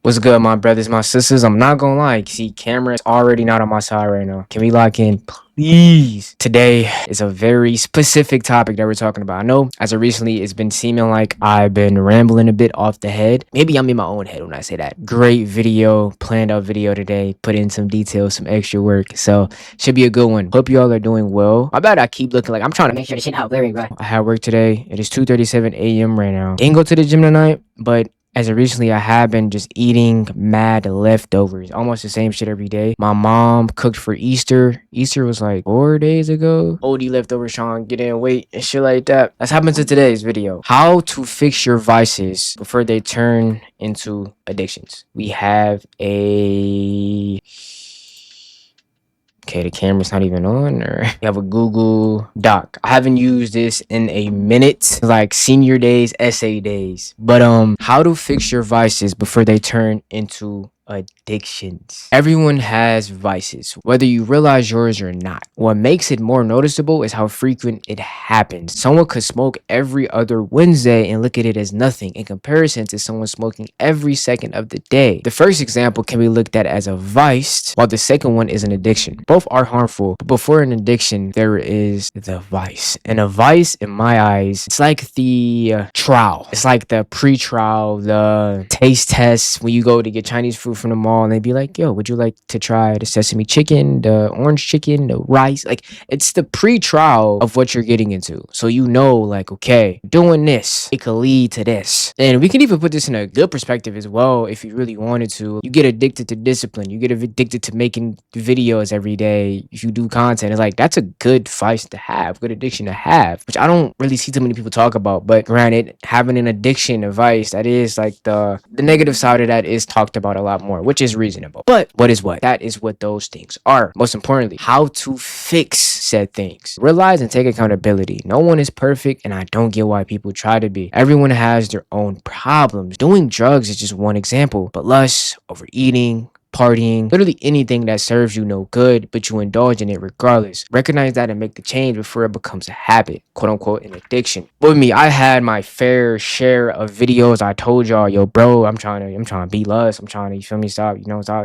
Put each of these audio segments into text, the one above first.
What's good, my brothers, my sisters? I'm not gonna lie. See, camera is already not on my side right now. Can we lock in, please? Today is a very specific topic that we're talking about. I know as of recently, it's been seeming like I've been rambling a bit off the head. Maybe I'm in my own head when I say that. Great video, planned out video today. Put in some details, some extra work. So, should be a good one. Hope you all are doing well. My bad, I keep looking like I'm trying to make sure this shit out very right. I had work today. It is 2:37 a.m. right now. Didn't go to the gym tonight, but as of recently, I have been just eating mad leftovers. Almost the same shit every day. My mom cooked for Easter. Easter was like 4 days ago. Oldie leftovers, Sean, get in weight and shit like that. Let's hop into today's video. How to fix your vices before they turn into addictions. We have a... Okay, the camera's not even on, or you have a Google Doc. I haven't used this in a minute, like senior days, essay days. But how to fix your vices before they turn into addictions. Everyone has vices, whether you realize yours or not. What makes it more noticeable is how frequent it happens. Someone could smoke every other Wednesday and look at it as nothing in comparison to someone smoking every second of the day. The first example can be looked at as a vice, while the second one is an addiction. Both are harmful, but before an addiction, there is the vice. And a vice, in my eyes, it's like the trial. It's like the pre-trial, the taste test when you go to get Chinese food from the mall and they'd be like, yo, would you like to try the sesame chicken, the orange chicken, the rice? Like, it's the pre-trial of what you're getting into. So you know, like, okay, doing this, it could lead to this. And we can even put this in a good perspective as well if you really wanted to. You get addicted to discipline. You get addicted to making videos every day. If you do content, it's like, that's a good vice to have, good addiction to have, which I don't really see too many people talk about. But granted, having an addiction, a vice, that is like the negative side of that is talked about a lot more, which is reasonable. But what is what? That is what those things are. Most importantly, how to fix said things. Realize and take accountability. No one is perfect, and I don't get why people try to be. Everyone has their own problems. Doing drugs is just one example, but lust, overeating, partying, literally anything that serves you no good, but you indulge in it regardless. Recognize that and make the change before it becomes a habit, quote unquote, an addiction. With me, I had my fair share of videos. I told y'all, yo, bro, I'm trying to beat lust. I'm trying to, you feel me, stop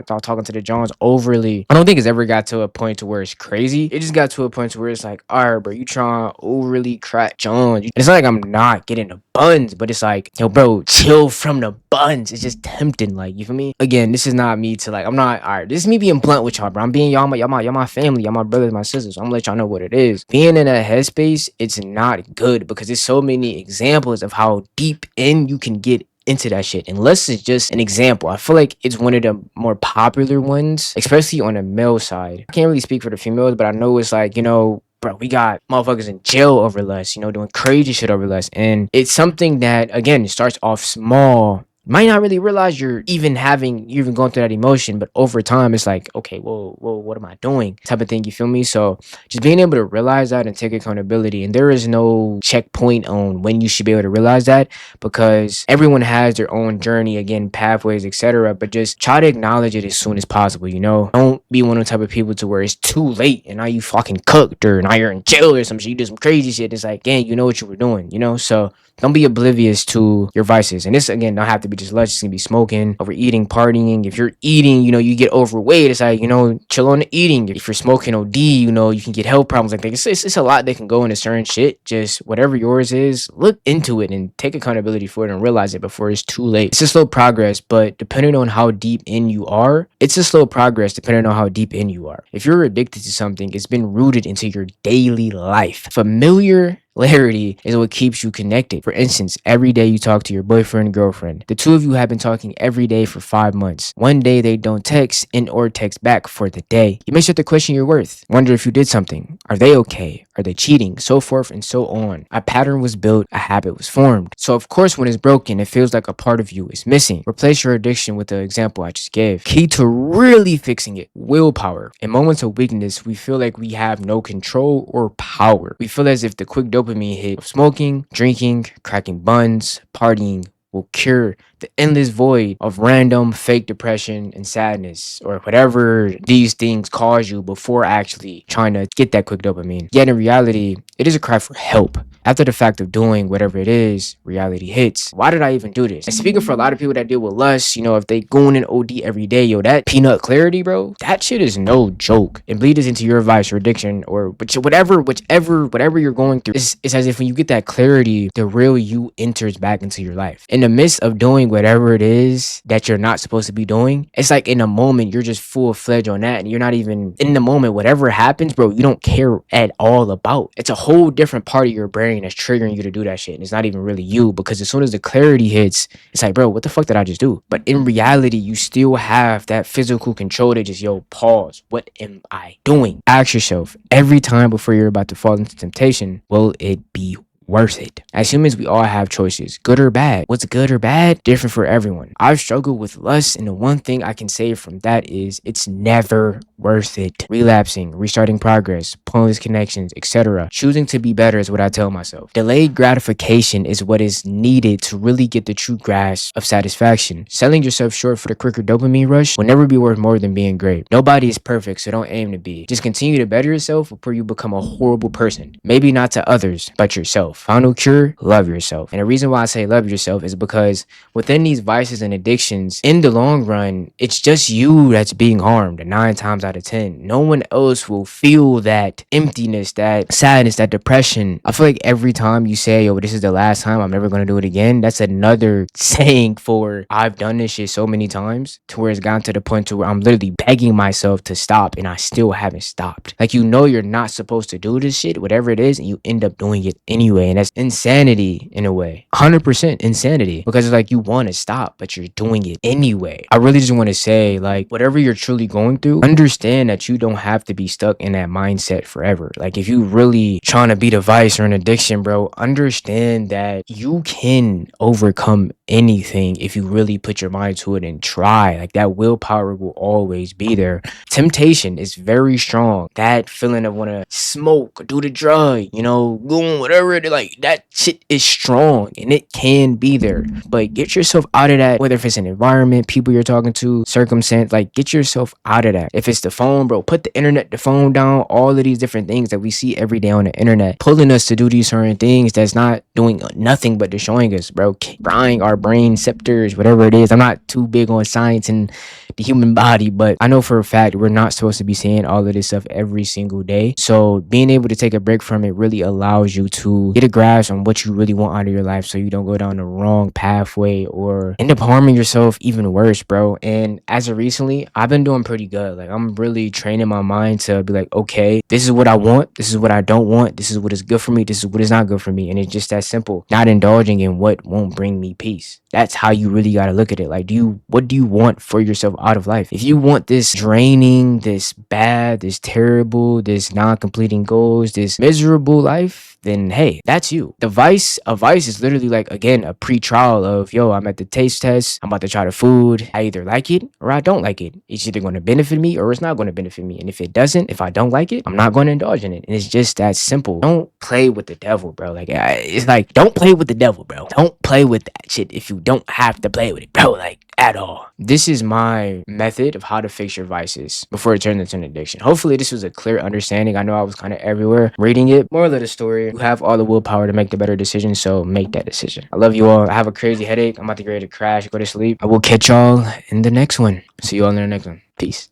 talking to the Johns overly. I don't think it's ever got to a point to where it's crazy. It just got to a point to where it's like, all right, bro, you trying to overly crack Johns. It's not like I'm not getting the buns, but it's like, yo, bro, chill from the buns. It's just tempting, like, you feel me? Again, this is not me to like, I'm not, all right, this is me being blunt with y'all, bro. I'm being y'all my family, y'all my brothers, my sisters. So I'm gonna let y'all know what it is. Being in a headspace, it's not good because there's so many examples of how deep in you can get into that shit. And lust is just an example. I feel like it's one of the more popular ones, especially on the male side. I can't really speak for the females, but I know it's like, you know, bro, we got motherfuckers in jail over lust, you know, doing crazy shit over lust. And it's something that, again, it starts off small. Might not really realize you're even going through that emotion, but over time it's like, okay, well, what am I doing? Type of thing, you feel me? So just being able to realize that and take accountability. And there is no checkpoint on when you should be able to realize that, because everyone has their own journey, again, pathways, etc. But just try to acknowledge it as soon as possible, you know? Don't be one of the type of people to where it's too late and now you fucking cooked or now you're in jail or some shit. You did some crazy shit. It's like, gang, you know what you were doing, you know? So don't be oblivious to your vices. And this, again, don't have to be just lust. It's gonna be smoking, overeating, partying. If you're eating, you know, you get overweight, it's like, you know, chill on the eating. If you're smoking OD, you know, you can get health problems like that. It's a lot that can go into certain shit. Just whatever yours is, look into it and take accountability for it and realize it before it's too late. It's a slow progress, but depending on how deep in you are, it's a slow progress depending on how deep in you are. If you're addicted to something, it's been rooted into your daily life. Familiarity is what keeps you connected. For instance, every day you talk to your boyfriend, girlfriend. The two of you have been talking every day for 5 months. One day they don't text and or text back for the day. You may start to question your worth. Wonder if you did something. Are they okay? Are they cheating? So forth and so on. A pattern was built, a habit was formed. So of course when it's broken, it feels like a part of you is missing. Replace your addiction with the example I just gave. Key to really fixing it, willpower. In moments of weakness, we feel like we have no control or power. We feel as if the quick dopamine hit of smoking, drinking, cracking buns, partying will cure the endless void of random fake depression and sadness or whatever these things cause you before actually trying to get that quick dopamine. Yet in reality, it is a cry for help. After the fact of doing whatever it is, reality hits. Why did I even do this? And speaking for a lot of people that deal with lust, if they going in OD every day, yo, that peanut clarity, bro, that shit is no joke. It bleeds into your vice or addiction or whatever you're going through. It's as if when you get that clarity, the real you enters back into your life. In the midst of doing whatever it is that you're not supposed to be doing, it's like in a moment you're just full-fledged on that and you're not even in the moment. Whatever happens, bro, you don't care at all about. It's a whole different part of your brain that's triggering you to do that shit. And it's not even really you, because as soon as the clarity hits, it's like, bro, what the fuck did I just do? But in reality, you still have that physical control to just, yo, pause. What am I doing? Ask yourself every time before you're about to fall into temptation, will it be worth it? As humans, we all have choices, good or bad. What's good or bad? Different for everyone. I've struggled with lust, and the one thing I can say from that is it's never worth it. Relapsing, restarting progress, pointless connections, etc. Choosing to be better is what I tell myself. Delayed gratification is what is needed to really get the true grasp of satisfaction. Selling yourself short for the quicker dopamine rush will never be worth more than being great. Nobody is perfect, so don't aim to be. Just continue to better yourself before you become a horrible person. Maybe not to others, but yourself. Final cure, love yourself. And the reason why I say love yourself is because within these vices and addictions, in the long run, it's just you that's being harmed 9 times out of 10. No one else will feel that emptiness, that sadness, that depression. I feel like every time you say, yo, this is the last time, I'm never going to do it again, that's another saying for I've done this shit so many times to where it's gotten to the point to where I'm literally begging myself to stop and I still haven't stopped. Like, you're not supposed to do this shit, whatever it is, and you end up doing it anyway. And that's insanity in a way. 100% insanity, because it's like you want to stop, but you're doing it anyway. I really just want to say, like, whatever you're truly going through, understand that you don't have to be stuck in that mindset forever. Like, if you really trying to beat a vice or an addiction, bro, understand that you can overcome anything if you really put your mind to it and try. Like, that willpower will always be there. Temptation is very strong. That feeling of want to smoke, do the drug, go whatever it is, like, that shit is strong and it can be there. But get yourself out of that, whether if it's an environment, people you're talking to, circumstance, like, get yourself out of that. If it's the phone, bro, put the phone down. All of these different things that we see every day on the internet, pulling us to do these certain things that's not doing nothing but destroying us, bro. Frying our brain sectors, whatever it is. I'm not too big on science and the human body, but I know for a fact we're not supposed to be seeing all of this stuff every single day. So being able to take a break from it really allows you to get a grasp on what you really want out of your life, so you don't go down the wrong pathway or end up harming yourself even worse, bro. And as of recently, I've been doing pretty good. Like, I'm really training my mind to be like, okay, this is what I want, this is what I don't want, this is what is good for me, this is what is not good for me. And it's just that simple. Not indulging in what won't bring me peace. That's how you really got to look at it. Like, what do you want for yourself out of life? If you want this draining, this bad, this terrible, this non-completing goals, this miserable life, then hey, that's you. A vice is literally, like, again, a pre-trial of, yo, I'm at the taste test, I'm about to try the food, I either like it or I don't like it. It's either going to benefit me or it's not going to benefit me. And if it doesn't, if I don't like it, I'm not going to indulge in it. And it's just that simple. Don't play with the devil, bro. Like, it's like, don't play with the devil, bro. Don't play with that shit if you don't have to play with it, bro. Like, at all. This is my method of how to fix your vices before it turns into an addiction. Hopefully this was a clear understanding. I know I was kind of everywhere reading it. Moral of the story, you have all the willpower to make the better decision, so make that decision. I love you all. I have a crazy headache. I'm about to get ready to crash, go to sleep. I will catch y'all in the next one. See you all in the next one. Peace.